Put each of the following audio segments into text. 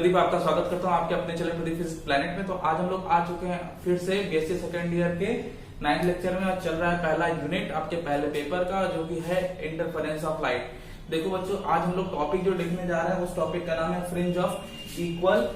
प्रदीप आपका स्वागत करता हूं आपके अपने चैनल प्रदीप फिजिक्स प्लैनेट में। तो आज हम लोग आ चुके हैं फिर से बीएससी सेकेंड ईयर के 9th लेक्चर में। और चल रहा है पहला यूनिट आपके पहले पेपर का, जो कि है इंटरफेरेंस ऑफ लाइट। देखो बच्चों, आज हम लोग टॉपिक जो देखने जा रहे हैं उस टॉपिक का नाम है fringe of equal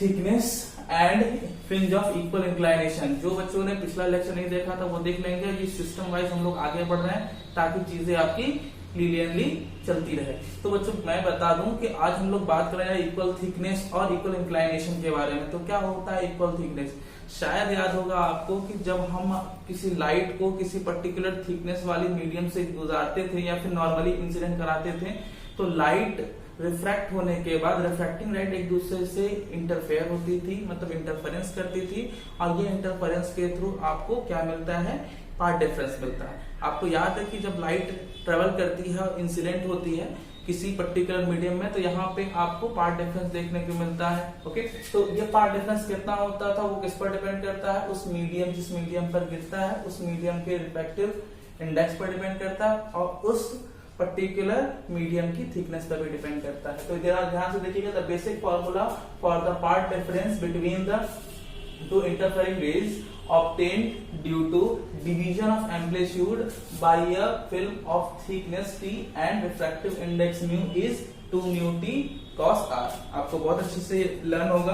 thickness and fringe of equal inclination. जो बच्चों ने पिछला लेक्चर नहीं देखा था वो देख लेंगे। ये सिस्टम वाइज हम लोग आगे बढ़ रहे हैं ताकि चीजें आपकी क्लियरली चलती रहे। तो बच्चों मैं बता दूं कि आज हम लोग बात कर रहे हैं इक्वल थिकनेस और इक्वल इंक्लाइनेशन के बारे में। तो क्या होता है इक्वल थिकनेस? शायद याद होगा आपको कि जब हम किसी लाइट को किसी पर्टिकुलर थिकनेस वाली मीडियम से गुजारते थे या फिर नॉर्मली इंसिडेंट कराते थे, तो लाइट रिफ्रैक्ट होने के बाद रिफ्रैक्टिंग लाइट एक दूसरे से इंटरफेयर होती थी, मतलब इंटरफेरेंस करती थी। और ये इंटरफेरेंस के थ्रू आपको क्या मिलता है? पाथ डिफरेंस मिलता है। आपको याद है कि जब लाइट ट्रेवल करती है, इंसिडेंट होती है किसी पर्टिकुलर मीडियम में, तो यहाँ पे आपको पाथ डिफरेंस देखने को मिलता है। ओके, तो ये पाथ डिफरेंस कितना होता था वो किस पर डिपेंड करता है? उस मीडियम, जिस मीडियम पर गिरता है उस मीडियम के रिफ्रैक्टिव इंडेक्स पर डिपेंड करता है और उस पर्टिकुलर मीडियम की थिकनेस पर भी डिपेंड करता है। तो ध्यान से देखिएगा, the basic formula for the path difference between the two interfering rays obtained due to division of amplitude by a film of thickness t and refractive index mu is 2 mu t cos r। आपको बहुत अच्छे से learn होगा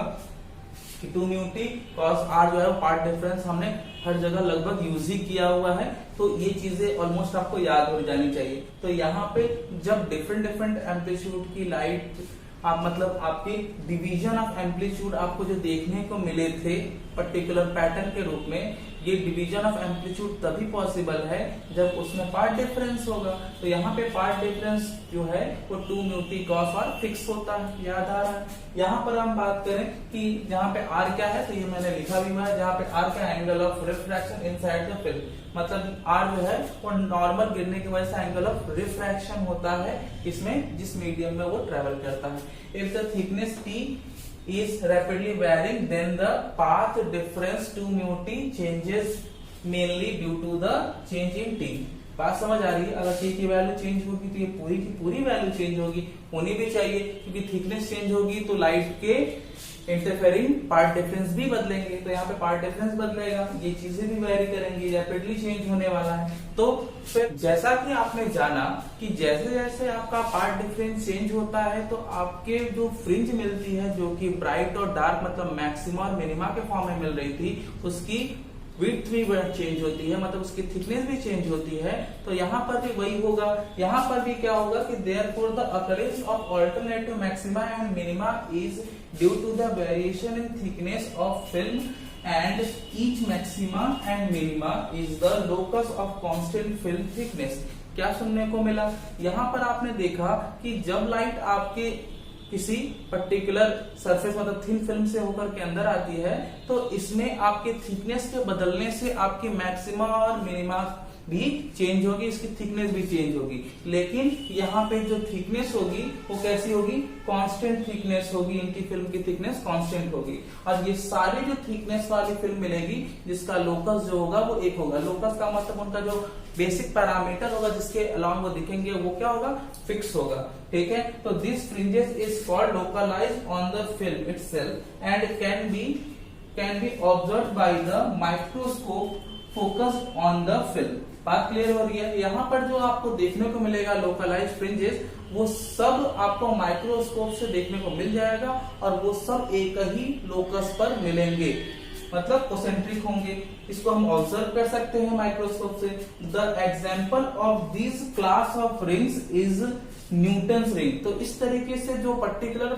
कि 2 mu t cos r जो है path difference हमने हर जगह लगभग यूज ही किया हुआ है। तो ये चीजें ऑलमोस्ट आपको याद हो जानी चाहिए। तो यहाँ पे जब डिफरेंट एम्पलीट्यूड की लाइट आप मतलब आपके डिवीजन ऑफ एम्पलीट्यूड आपको जो देखने को मिले थे पर्टिकुलर पैटर्न के रूप में, ये डिवीजन ऑफ एम्पलीट्यूड तभी पॉसिबल है जब उसमें पार्ट डिफरेंस होगा। तो यहाँ पे पार्ट डिफरेंस जो है वो 2 mu t cos r fix होता है, याद आ रहा है। यहाँ पर हम बात करें कि जहाँ पे r क्या है, तो ये मैंने लिखा भी हुआ है, जहाँ पे r का angle of refraction inside the film, मतलब r जो है वो नॉर्मल गिरने की वजह से एंगल ऑफ रिफ्रैक्शन होता है इसमें, जिस मीडियम में वो ट्रेवल करता है। If the thickness t is rapidly varying, then the path difference 2 mu t changes mainly due to the change in t। बात समझ आ रही है? अगर t की वैल्यू चेंज होगी तो ये पूरी की पूरी वैल्यू चेंज होगी, होनी भी चाहिए, क्योंकि थिकनेस चेंज होगी तो लाइट के इंटरफेरिंग पार्ट डिफरेंस भी बदलेंगे। तो यहाँ पे पार्ट डिफरेंस बदलेगा, ये चीजें भी वेरी करेंगी, रैपिडली चेंज होने वाला है। तो फिर जैसा कि आपने जाना कि जैसे जैसे आपका पार्ट डिफरेंस चेंज होता है तो आपके जो फ्रिंज मिलती है, जो कि ब्राइट और डार्क मतलब मैक्सिमा और मिनिमा के फॉर्म में मिल रही थी, उसकी विड्थ भी चेंज होती है, मतलब उसकी थिकनेस भी चेंज होती है। तो यहाँ पर भी वही होगा। यहाँ पर भी क्या होगा कि therefore the occurrence of alternative maxima and minima is due to the variation in thickness of film and each maxima and minima is the locus of constant film thickness. क्या सुनने को मिला? यहाँ पर आपने देखा कि जब लाइट आपके किसी पर्टिकुलर सरफेस मतलब थिन फिल्म से होकर के अंदर आती है, तो इसमें आपके थिकनेस के बदलने से आपकी मैक्सिमा और मिनिमा भी चेंज होगी, इसकी थिकनेस भी चेंज होगी। लेकिन यहाँ पे जो थिकनेस होगी वो कैसी होगी? कांस्टेंट थिकनेस होगी, इनकी फिल्म की थिकनेस कांस्टेंट होगी। और ये सारी जो थिकनेस वाली फिल्म मिलेगी जिसका लोकस जो होगा वो एक होगा। लोकस का मतलब उनका जो बेसिक पैरामीटर होगा जिसके अलॉन्ग वो दिखेंगे वो क्या होगा? फिक्स होगा। ठीक है, तो this fringes is called localized on the film itself and can be observed by the microscope focused on the film. बात क्लियर हो रही है? यहाँ पर जो आपको देखने को मिलेगा लोकलाइज्ड फ्रिंजेस, वो सब आपको माइक्रोस्कोप से देखने को मिल जाएगा और वो सब एक ही लोकस पर मिलेंगे, मतलब कोसेंट्रिक होंगे। इसको हम ऑब्जर्व कर सकते हैं माइक्रोस्कोप से। The example of this class of rings is Newton's ring. तो इस तरीके से जो पर्टिकुलर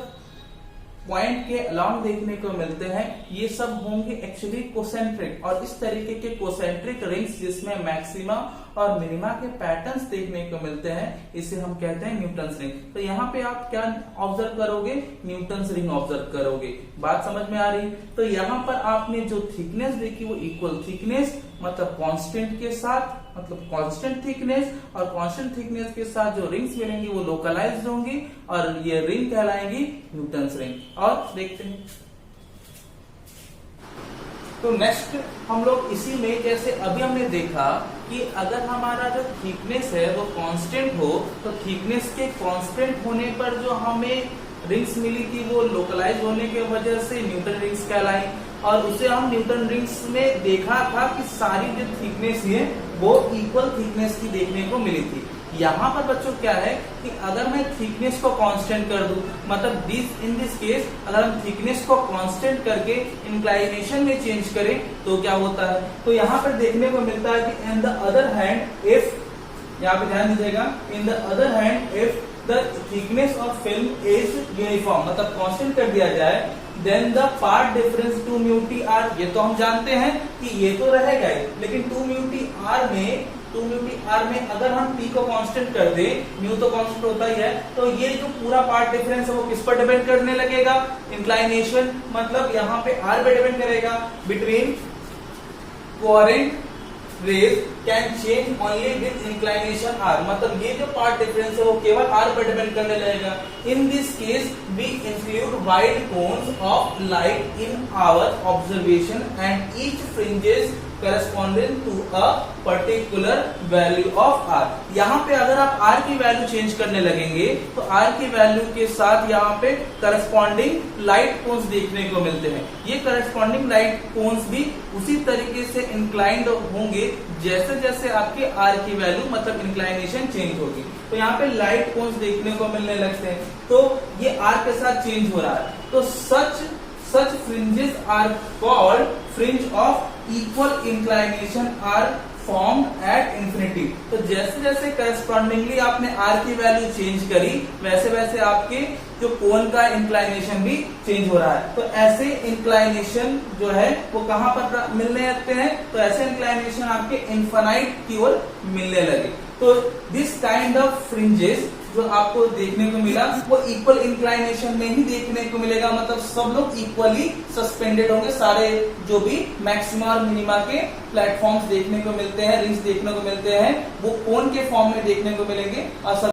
पॉइंट के अलॉन्ग देखने को मिलते हैं ये सब होंगे एक्चुअली कोसेंट्रिक। और इस तरीके के कोसेंट्रिक रिंग्स जिसमें मैक्सिमा और मिनिमा के पैटर्न्स देखने को मिलते हैं, इसे हम कहते हैं न्यूटन्स रिंग। तो यहाँ पे आप क्या ऑब्जर्व करोगे? न्यूटन्स रिंग ऑब्जर्व करोगे। बात समझ में आ रही? तो यहाँ पर आपने जो थिकनेस देखी वो इक्वल थिकनेस मतलब कांस्टेंट के साथ, मतलब कांस्टेंट थिकनेस, और कांस्टेंट थिकनेस के साथ जो रिंग्स मिलेंगी वो लोकलाइज्ड होंगी और ये रिंग कहलाएंगी न्यूटन्स रिंग। और देखते हैं तो नेक्स्ट हम लोग इसी में, जैसे अभी हमने देखा कि अगर हमारा जो थिकनेस है वो कांस्टेंट हो, तो थिकनेस के कांस्टेंट होने पर जो हमें रिंग्स मिली थी वो लोकलाइज होने की वजह से न्यूटन रिंग्स कहलाई, और उसे हम न्यूटन रिंग्स में देखा था कि सारी जो थिकनेस है वो इक्वल थिकनेस की देखने को मिली थी। यहाँ पर बच्चों क्या है कि अगर मैं थिकनेस को कांस्टेंट कर दूं, मतलब इन दिस केस अगर हम थिकनेस को कांस्टेंट करके इंक्लाइनेशन में चेंज करें तो क्या होता है, तो यहाँ पर देखने को मिलता है कि in the other hand if, यहाँ पे ध्यान दीजिएगा, in the other hand if the thickness of film is uniform, मतलब कांस्टेंट कर दिया जाए, then the path difference 2 mu T R, ये तो हम जानते हैं कि ये तो रहेगा ही, लेकिन 2 म्यू टी आर में अगर हम टी को कांस्टेंट कर दे, म्यू तो कांस्टेंट होता ही है, तो ये जो पूरा पार्ट डिफरेंस है वो किस पर डिपेंड करने लगेगा, इंक्लाइनेशन, मतलब यहाँ पे आर पे डिपेंड करेगा, between coherent rays can change only with inclination R, मतलब ये जो पार्ट डिफरेंस है वो केवल आर पर डिपेंड करने लगेगा। In this case we include wide cones of light in our observation and each fringes corresponding to a particular value of r। यहाँ पे अगर आप r की वैल्यू चेंज करने लगेंगे तो r की वैल्यू के साथ यहाँ पे करस्पॉन्डिंग लाइट कोन्स देखने को मिलते हैं। ये करस्पॉन्डिंग लाइट कोन्स भी उसी तरीके से इंक्लाइंड होंगे जैसे जैसे आपके r की वैल्यू मतलब इंक्लाइनेशन चेंज होगी, तो यहाँ पे लाइट कोन्स देखने को मिलने लगते हैं, तो ये r के साथ चेंज हो रहा है, तो such fringes are called fringe of equal inclination are formed at infinity। तो जैसे जैसे करस्पॉन्डिंगली आपने r की वैल्यू चेंज करी वैसे वैसे आपके जो कोन का इंक्लाइनेशन भी चेंज हो रहा है, तो ऐसे इंक्लाइनेशन जो है वो कहां पर मिलने लगते हैं, तो ऐसे इंक्लाइनेशन आपके इनफाइनाइट की ओर मिलने लगे। तो दिस काइंड ऑफ फ्रिंजेस जो आपको देखने को मिला वो इक्वल इंक्लाइनेशन में ही देखने को मिलेगा, मतलब सब लोग इक्वली सस्पेंडेड होंगे, सारे जो भी मैक्सिमा और मिनिमा के प्लेटफॉर्म्स देखने को मिलते हैं, रिंग्स देखने को मिलते हैं, वो कोन के फॉर्म में देखने को मिलेंगे। और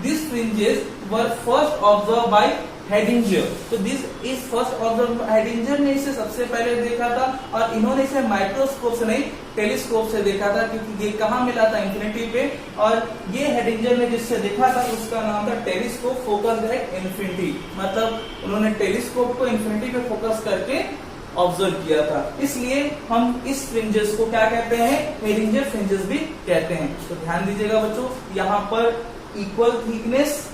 this fringes were first observe by Haidinger, तो this is first observe, Haidinger ने इसे सबसे पहले देखा था और इन्होंने इसे माइक्रोस्कोप से नहीं टेलीस्कोप से देखा था, क्योंकि ये कहाँ मिला था, इंफिनिटी पे, और ये हेडिंजर ने जिससे देखा था उसका नाम था टेलीस्कोप फोकस एट इंफिनिटी, मतलब उन्होंने टेलीस्कोप को इंफिनिटी पे फोकस करके ऑब्जर्व किया था, इसलिए हम इस फ्रिंजेस को क्या कहते हैं, हेडिंजर फ्रिंजेस भी कहते हैं। तो ध्यान दीजिएगा बच्चों, यहाँ पर इक्वल थिकनेस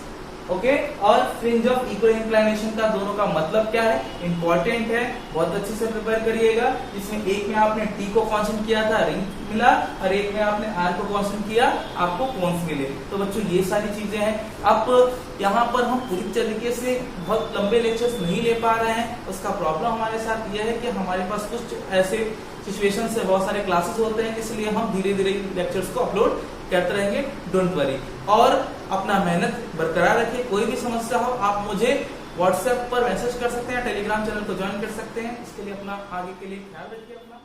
ओके और फ्रिंज ऑफ इक्वल इंक्लाइनेशन का दोनों का मतलब क्या है, इंपॉर्टेंट है, बहुत अच्छे से प्रिपेयर करिएगा। जिसमें एक में आपने टी को कांस्टेंट किया था, रिंग मिला, और एक में आपने आर को कांस्टेंट किया, आपको कोन्स मिले। तो बच्चों ये सारी चीजें हैं। अब यहाँ पर हम पूरी तरीके से बहुत लंबे लेक्चर्स नहीं ले पा रहे हैं, उसका प्रॉब्लम हमारे साथ यह है कि हमारे पास कुछ ऐसे सिचुएशन से बहुत सारे क्लासेस होते हैं, इसलिए हम धीरे धीरे लेक्चर्स को अपलोड करते रहेंगे, डोंट वरी। और अपना मेहनत बरकरार रखिए, कोई भी समस्या हो आप मुझे व्हाट्सएप पर मैसेज कर सकते हैं, टेलीग्राम चैनल को ज्वाइन कर सकते हैं। इसके लिए अपना आगे के लिए ख्याल रखिए अपना।